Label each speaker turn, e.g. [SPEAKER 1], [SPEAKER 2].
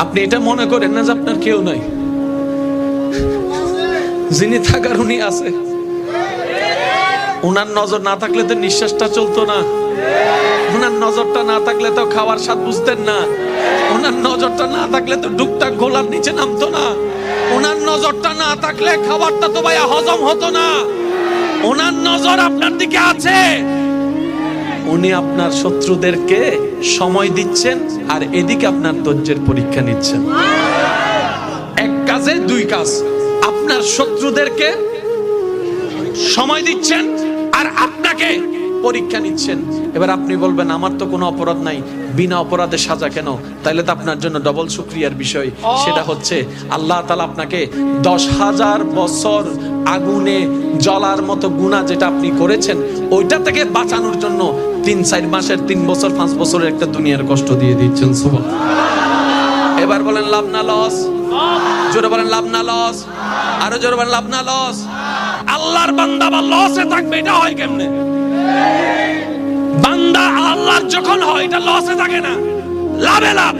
[SPEAKER 1] আপনি এটা মনে করেন না যে আপনার কেউ নাই, যিনি থাকার উনি আছে। ওনার নজর না থাকলে তো নিঃশ্বাসটা চলতো না, ওনার নজরটা না থাকলে তো খাওয়ার স্বাদ বুঝতেন না, ওনার নজরটা না থাকলে তো ডুবটা গোলার নিচে নামতো না, ওনার নজরটা না থাকলে খাবারটা তো ভাইয়া হজম হতো না। ওনার নজর আপনার দিকে আছে, উনি আপনার শত্রুদেরকে সময় দিচ্ছেন আর এদিকে আপনার ধৈর্যের পরীক্ষা নিচ্ছেন। এক কাজে দুই কাজ, আপনার শত্রুদেরকে সময় দিচ্ছেন আর আপনাকে পরীক্ষা নিচ্ছেন। এবার আপনি বলবেন আমার তো কোনো অপরাধ নাই, বিনা অপরাধে সাজা কেন? তাইলে তো আপনার জন্য ডবল শুকরিয়ার বিষয়। সেটা হচ্ছে আল্লাহ তাআলা আপনাকে 10,000 বছর আগুনে জ্বলার মতো গুনাহ যেটা আপনি করেছেন ওইটা থেকে বাঁচানোর জন্য 3-4 মাসের 3 বছর 5 বছরের একটা দুনিয়ার কষ্ট দিয়ে দিচ্ছেন। সুবহানাল্লাহ। এবার বলেন লাভ না লস? জোরে বলেন লাভ না লস? আরো জোরে বলেন লাভ না লস? আল্লাহর বান্দা বা লসে থাকবে, এটা হয় কেমনে? বান্দা আল্লাহর যখন হয় এটা লসে থাকে না, লাভে লাভ।